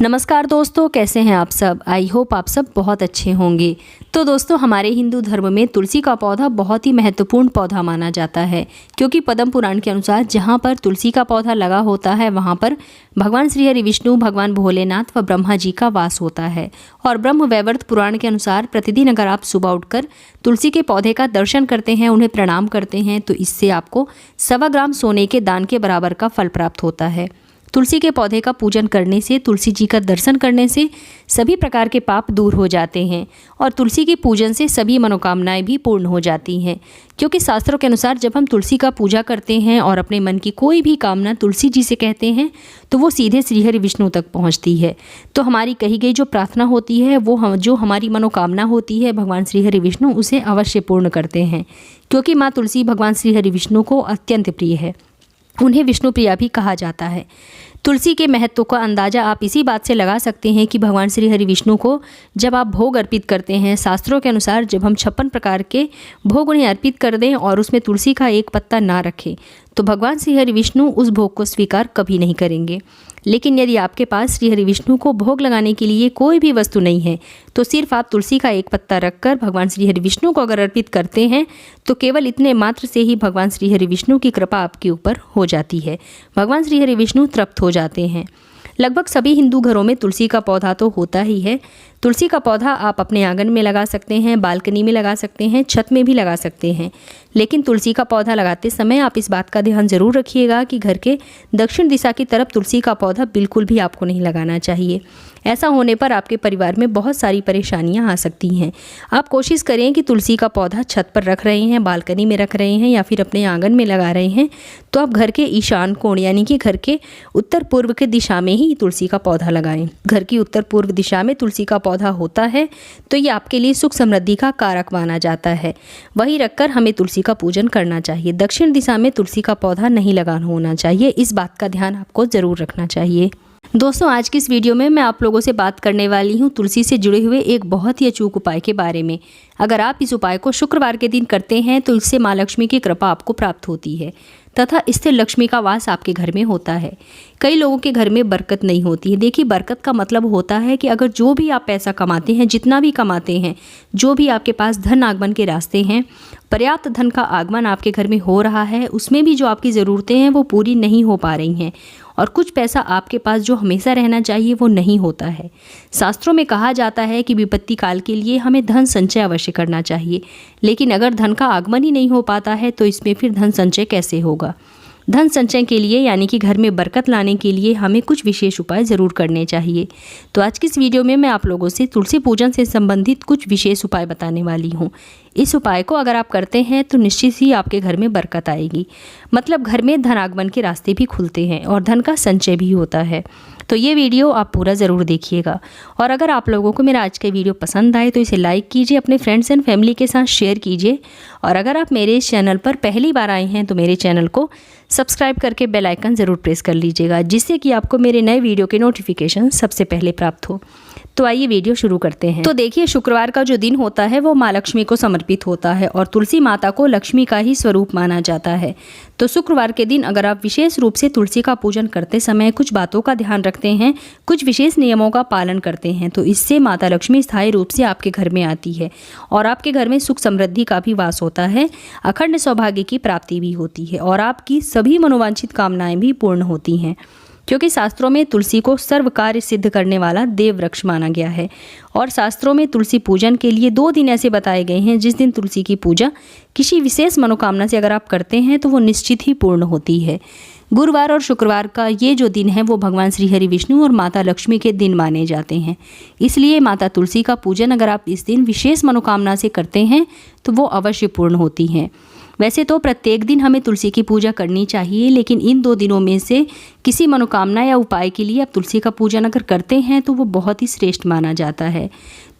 नमस्कार दोस्तों, कैसे हैं आप सब। आई होप आप सब बहुत अच्छे होंगे। तो दोस्तों, हमारे हिंदू धर्म में तुलसी का पौधा बहुत ही महत्वपूर्ण पौधा माना जाता है, क्योंकि पद्म पुराण के अनुसार जहाँ पर तुलसी का पौधा लगा होता है वहाँ पर भगवान श्री हरि विष्णु, भगवान भोलेनाथ व ब्रह्मा जी का वास होता है। और ब्रह्म वैवर्त पुराण के अनुसार प्रतिदिन अगर आप सुबह उठकर तुलसी के पौधे का दर्शन करते हैं, उन्हें प्रणाम करते हैं, तो इससे आपको 1.25 ग्राम सोने के दान के बराबर का फल प्राप्त होता है। तुलसी के पौधे का पूजन करने से, तुलसी जी का दर्शन करने से सभी प्रकार के पाप दूर हो जाते हैं और तुलसी के पूजन से सभी मनोकामनाएं भी पूर्ण हो जाती हैं। क्योंकि शास्त्रों के अनुसार जब हम तुलसी का पूजा करते हैं और अपने मन की कोई भी कामना तुलसी जी से कहते हैं तो वो सीधे श्रीहरि विष्णु तक पहुंचती है। तो हमारी कही गई जो प्रार्थना होती है वो जो हमारी मनोकामना होती है, भगवान श्रीहरि विष्णु उसे अवश्य पूर्ण करते हैं। क्योंकि माँ तुलसी भगवान श्रीहरि विष्णु को अत्यंत प्रिय है, उन्हें विष्णु प्रिया भी कहा जाता है। तुलसी के महत्व का अंदाज़ा आप इसी बात से लगा सकते हैं कि भगवान श्री हरि विष्णु को जब आप भोग अर्पित करते हैं, शास्त्रों के अनुसार जब हम 56 प्रकार के भोग उन्हें अर्पित कर दें और उसमें तुलसी का एक पत्ता ना रखें तो भगवान श्री हरि विष्णु उस भोग को स्वीकार कभी नहीं करेंगे। लेकिन यदि आपके पास श्री हरि विष्णु को भोग लगाने के लिए कोई भी वस्तु नहीं है तो सिर्फ आप तुलसी का एक पत्ता रखकर भगवान श्री हरि विष्णु को अगर अर्पित करते हैं तो केवल इतने मात्र से ही भगवान श्री हरि विष्णु की कृपा आपके ऊपर हो जाती है। भगवान श्री हरि विष्णु तृप्त हो जाते हैं। लगभग सभी हिंदू घरों में तुलसी का पौधा तो होता ही है। तुलसी का पौधा आप अपने आंगन में लगा सकते हैं, बालकनी में लगा सकते हैं, छत में भी लगा सकते हैं। लेकिन तुलसी का पौधा लगाते समय आप इस बात का ध्यान ज़रूर रखिएगा कि घर के दक्षिण दिशा की तरफ तुलसी का पौधा बिल्कुल भी आपको नहीं लगाना चाहिए। ऐसा होने पर आपके परिवार में बहुत सारी परेशानियां आ सकती हैं। आप कोशिश करें कि तुलसी का पौधा छत पर रख रहे हैं, बालकनी में रख रहे हैं या फिर अपने आंगन में लगा रहे हैं तो आप घर के ईशान कोण यानी कि घर के उत्तर पूर्व के दिशा में ही तुलसी का पौधा लगाएं। घर की उत्तर पूर्व दिशा में तुलसी का पौधा होता है तो ये आपके लिए सुख समृद्धि का कारक माना जाता है। वहीं रखकर हमें तुलसी का पूजन करना चाहिए। दक्षिण दिशा में तुलसी का पौधा नहीं लगाना होना चाहिए। इस बात का ध्यान आपको ज़रूर रखना चाहिए। दोस्तों, आज की इस वीडियो में मैं आप लोगों से बात करने वाली हूँ तुलसी से जुड़े हुए एक बहुत ही अचूक उपाय के बारे में। अगर आप इस उपाय को शुक्रवार के दिन करते हैं तो इससे माँ लक्ष्मी की कृपा आपको प्राप्त होती है तथा स्थिर लक्ष्मी का वास आपके घर में होता है। कई लोगों के घर में बरकत नहीं होती है। देखिए, बरकत का मतलब होता है कि अगर जो भी आप पैसा कमाते हैं, जितना भी कमाते हैं, जो भी आपके पास धन आगमन के रास्ते हैं, पर्याप्त धन का आगमन आपके घर में हो रहा है, उसमें भी जो आपकी ज़रूरतें हैं वो पूरी नहीं हो पा रही हैं और कुछ पैसा आपके पास जो हमेशा रहना चाहिए वो नहीं होता है। शास्त्रों में कहा जाता है कि विपत्ति काल के लिए हमें धन संचय अवश्य करना चाहिए, लेकिन अगर धन का आगमन ही नहीं हो पाता है तो इसमें फिर धन संचय कैसे होगा। धन संचय के लिए यानी कि घर में बरकत लाने के लिए हमें कुछ विशेष उपाय ज़रूर करने चाहिए। तो आज की इस वीडियो में मैं आप लोगों से तुलसी पूजन से संबंधित कुछ विशेष उपाय बताने वाली हूँ। इस उपाय को अगर आप करते हैं तो निश्चित ही आपके घर में बरकत आएगी, मतलब घर में धन आगमन के रास्ते भी खुलते हैं और धन का संचय भी होता है। तो ये वीडियो आप पूरा ज़रूर देखिएगा और अगर आप लोगों को मेरा आज का वीडियो पसंद आए तो इसे लाइक कीजिए, अपने फ्रेंड्स एंड फैमिली के साथ शेयर कीजिए और अगर आप मेरे इस चैनल पर पहली बार आए हैं तो मेरे चैनल को सब्सक्राइब करके बेल आइकन ज़रूर प्रेस कर लीजिएगा, जिससे कि आपको मेरे नए वीडियो के नोटिफिकेशन सबसे पहले प्राप्त हो। तो आइए वीडियो शुरू करते हैं। तो देखिए, शुक्रवार का जो दिन होता है वो माँ लक्ष्मी को समर्पित होता है और तुलसी माता को लक्ष्मी का ही स्वरूप माना जाता है। तो शुक्रवार के दिन अगर आप विशेष रूप से तुलसी का पूजन करते समय कुछ बातों का ध्यान रखते हैं, कुछ विशेष नियमों का पालन करते हैं तो इससे माता लक्ष्मी स्थायी रूप से आपके घर में आती है और आपके घर में सुख समृद्धि का भी वास होता है, अखंड सौभाग्य की प्राप्ति भी होती है और आपकी सभी मनोवांछित कामनाएं भी पूर्ण होती हैं। क्योंकि शास्त्रों में तुलसी को सर्व कार्य सिद्ध करने वाला देव वृक्ष माना गया है और शास्त्रों में तुलसी पूजन के लिए 2 दिन ऐसे बताए गए हैं जिस दिन तुलसी की पूजा किसी विशेष मनोकामना से अगर आप करते हैं तो वो निश्चित ही पूर्ण होती है। गुरुवार और शुक्रवार का ये जो दिन है वो भगवान श्री हरि विष्णु और माता लक्ष्मी के दिन माने जाते हैं। इसलिए माता तुलसी का पूजन अगर आप इस दिन विशेष मनोकामना से करते हैं तो वो अवश्य पूर्ण होती हैं। वैसे तो प्रत्येक दिन हमें तुलसी की पूजा करनी चाहिए, लेकिन इन 2 दिनों में से किसी मनोकामना या उपाय के लिए आप तुलसी का पूजन अगर करते हैं तो वो बहुत ही श्रेष्ठ माना जाता है।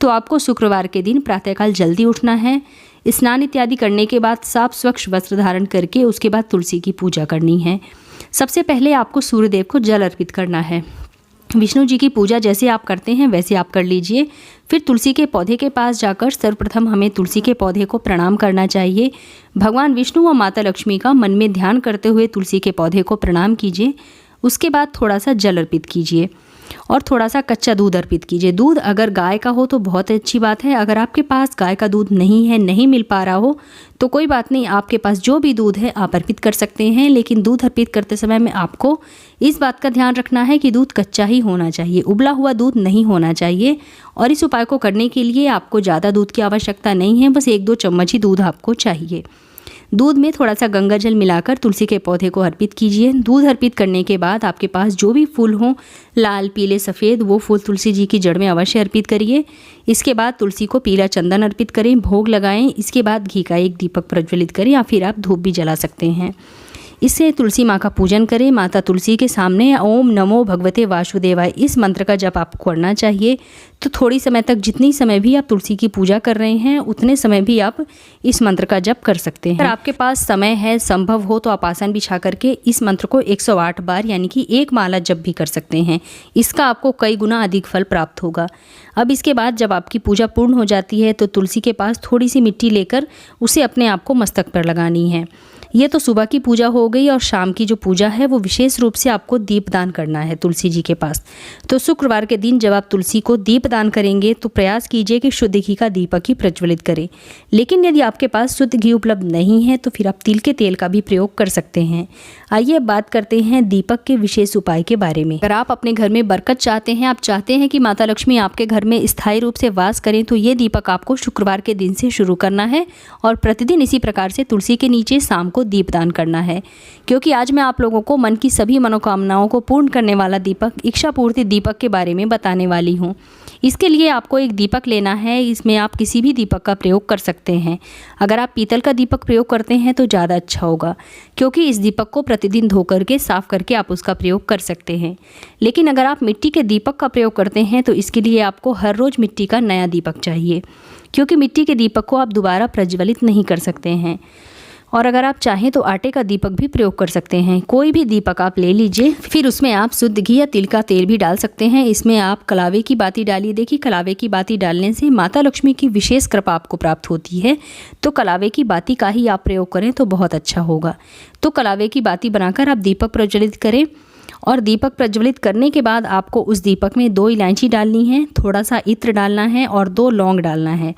तो आपको शुक्रवार के दिन प्रातःकाल जल्दी उठना है, स्नान इत्यादि करने के बाद साफ स्वच्छ वस्त्र धारण करके उसके बाद तुलसी की पूजा करनी है। सबसे पहले आपको सूर्यदेव को जल अर्पित करना है। विष्णु जी की पूजा जैसे आप करते हैं वैसे आप कर लीजिए। फिर तुलसी के पौधे के पास जाकर सर्वप्रथम हमें तुलसी के पौधे को प्रणाम करना चाहिए। भगवान विष्णु व माता लक्ष्मी का मन में ध्यान करते हुए तुलसी के पौधे को प्रणाम कीजिए। उसके बाद थोड़ा सा जल अर्पित कीजिए। और थोड़ा सा कच्चा दूध अर्पित कीजिए। दूध अगर गाय का हो तो बहुत अच्छी बात है। अगर आपके पास गाय का दूध नहीं है, नहीं मिल पा रहा हो, तो कोई बात नहीं, आपके पास जो भी दूध है आप अर्पित कर सकते हैं। लेकिन दूध अर्पित करते समय में आपको इस बात का ध्यान रखना है कि दूध कच्चा ही होना चाहिए, उबला हुआ दूध नहीं होना चाहिए। और इस उपाय को करने के लिए आपको ज़्यादा दूध की आवश्यकता नहीं है, बस 1-2 चम्मच ही दूध आपको चाहिए। दूध में थोड़ा सा गंगा जल मिलाकर तुलसी के पौधे को अर्पित कीजिए। दूध अर्पित करने के बाद आपके पास जो भी फूल हों, लाल, पीले, सफ़ेद, वो फूल तुलसी जी की जड़ में अवश्य अर्पित करिए। इसके बाद तुलसी को पीला चंदन अर्पित करें, भोग लगाएं। इसके बाद घी का एक दीपक प्रज्वलित करें या फिर आप धूप भी जला सकते हैं। इससे तुलसी माँ का पूजन करें। माता तुलसी के सामने ओम नमो भगवते वासुदेवाय इस मंत्र का जप आपको करना चाहिए। तो थोड़ी समय तक, जितनी समय भी आप तुलसी की पूजा कर रहे हैं, उतने समय भी आप इस मंत्र का जप कर सकते हैं। अगर आपके पास समय है, संभव हो, तो आप आसन बिछा करके इस मंत्र को 108 बार यानी कि 1 माला जप भी कर सकते हैं। इसका आपको कई गुना अधिक फल प्राप्त होगा। अब इसके बाद जब आपकी पूजा पूर्ण हो जाती है तो तुलसी के पास थोड़ी सी मिट्टी लेकर उसे अपने आप को मस्तक पर लगानी है। ये तो सुबह की पूजा हो गई। और शाम की जो पूजा है वो विशेष रूप से आपको दीपदान करना है तुलसी जी के पास। तो शुक्रवार के दिन जब आप तुलसी को दीपदान करेंगे तो प्रयास कीजिए कि शुद्ध घी का दीपक ही प्रज्वलित करें। लेकिन यदि आपके पास शुद्ध घी उपलब्ध नहीं है तो फिर आप तिल के तेल का भी प्रयोग कर सकते हैं। आइए बात करते हैं दीपक के विशेष उपाय के बारे में। अगर आप अपने घर में बरकत चाहते हैं, आप चाहते हैं कि माता लक्ष्मी आपके घर में स्थायी रूप से वास करें, तो ये दीपक आपको शुक्रवार के दिन से शुरू करना है और प्रतिदिन इसी प्रकार से तुलसी के नीचे शाम को दीपदान करना है। क्योंकि आज मैं आप लोगों को मन की सभी मनोकामनाओं को पूर्ण करने वाला दीपक, इच्छा पूर्ति दीपक के बारे में बताने वाली हूँ। इसके लिए आपको एक दीपक लेना है। इसमें आप किसी भी दीपक का प्रयोग कर सकते हैं। अगर आप पीतल का दीपक प्रयोग करते हैं तो ज़्यादा अच्छा होगा, क्योंकि इस दीपक को प्रतिदिन धो करके साफ करके आप उसका प्रयोग कर सकते हैं। लेकिन अगर आप मिट्टी के दीपक का प्रयोग करते हैं तो इसके लिए आपको हर रोज़ मिट्टी का नया दीपक चाहिए, क्योंकि मिट्टी के दीपक को आप दोबारा प्रज्वलित नहीं कर सकते हैं। और अगर आप चाहें तो आटे का दीपक भी प्रयोग कर सकते हैं। कोई भी दीपक आप ले लीजिए, फिर उसमें आप शुद्ध घी या तिल का तेल भी डाल सकते हैं। इसमें आप कलावे की बाती डालिए। देखिए, कलावे की बाती डालने से माता लक्ष्मी की विशेष कृपा आपको प्राप्त होती है। तो कलावे की बाती का ही आप प्रयोग करें तो बहुत अच्छा होगा। तो कलावे की बाती बनाकर आप दीपक प्रज्वलित करें। और दीपक प्रज्वलित करने के बाद आपको उस दीपक में 2 इलायची डालनी है, थोड़ा सा इत्र डालना है और 2 लौंग डालना है।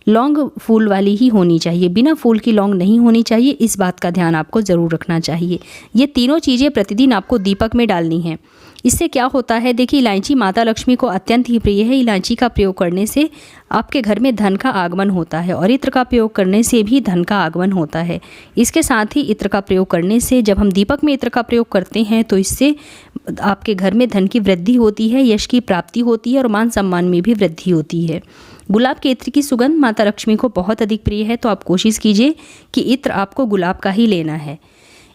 लौंग फूल वाली ही होनी चाहिए, बिना फूल की लौंग नहीं होनी चाहिए। इस बात का ध्यान आपको ज़रूर रखना चाहिए। ये तीनों चीज़ें प्रतिदिन आपको दीपक में डालनी है। इससे क्या होता है, देखिए, इलायची माता लक्ष्मी को अत्यंत ही प्रिय है। इलायची का प्रयोग करने से आपके घर में धन का आगमन होता है और इत्र का प्रयोग करने से भी धन का आगमन होता है। इसके साथ ही इत्र का प्रयोग करने से, जब हम दीपक में इत्र का प्रयोग करते हैं तो इससे आपके घर में धन की वृद्धि होती है, यश की प्राप्ति होती है और मान सम्मान में भी वृद्धि होती है। गुलाब के इत्र की सुगंध माता लक्ष्मी को बहुत अधिक प्रिय है, तो आप कोशिश कीजिए कि इत्र आपको गुलाब का ही लेना है।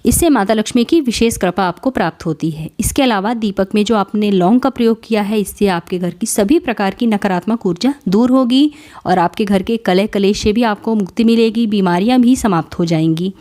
इससे माता लक्ष्मी की विशेष कृपा आपको प्राप्त होती है। इसके अलावा दीपक में जो आपने लौंग का प्रयोग किया है, इससे आपके घर की सभी प्रकार की नकारात्मक ऊर्जा दूर होगी और आपके घर के कलह कलेश से भी आपको मुक्ति मिलेगी, बीमारियां भी समाप्त हो जाएंगी।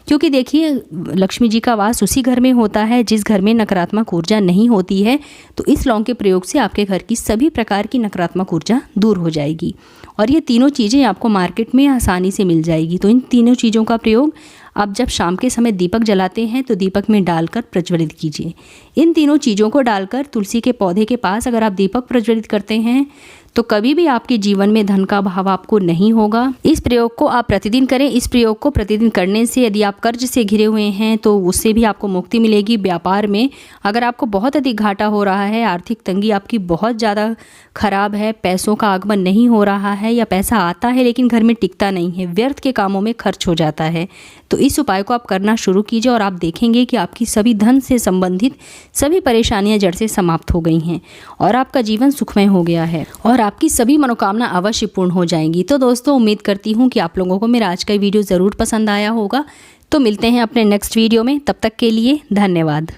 क्योंकि देखिए, लक्ष्मी जी का वास उसी घर में होता है जिस घर में नकारात्मक ऊर्जा नहीं होती है। तो इस लौंग के प्रयोग से आपके घर की सभी प्रकार की नकारात्मक ऊर्जा दूर हो जाएगी और ये तीनों चीज़ें आपको मार्केट में आसानी से मिल जाएगी। तो इन तीनों चीज़ों का प्रयोग आप जब शाम के समय दीपक जलाते हैं तो दीपक में डालकर प्रज्वलित कीजिए। इन तीनों चीज़ों को डालकर तुलसी के पौधे के पास अगर आप दीपक प्रज्वलित करते हैं तो कभी भी आपके जीवन में धन का अभाव आपको नहीं होगा। इस प्रयोग को आप प्रतिदिन करें। इस प्रयोग को प्रतिदिन करने से यदि आप कर्ज से घिरे हुए हैं तो उससे भी आपको मुक्ति मिलेगी। व्यापार में अगर आपको बहुत अधिक घाटा हो रहा है, आर्थिक तंगी आपकी बहुत ज़्यादा खराब है, पैसों का आगमन नहीं हो रहा है या पैसा आता है लेकिन घर में टिकता नहीं है, व्यर्थ के कामों में खर्च हो जाता है, तो इस उपाय को आप करना शुरू कीजिए और आप देखेंगे कि आपकी सभी धन से संबंधित सभी परेशानियां जड़ से समाप्त हो गई हैं और आपका जीवन सुखमय हो गया है और आपकी सभी मनोकामना अवश्य पूर्ण हो जाएंगी। तो दोस्तों, उम्मीद करती हूँ कि आप लोगों को मेरा आज का वीडियो ज़रूर पसंद आया होगा। तो मिलते हैं अपने नेक्स्ट वीडियो में, तब तक के लिए धन्यवाद।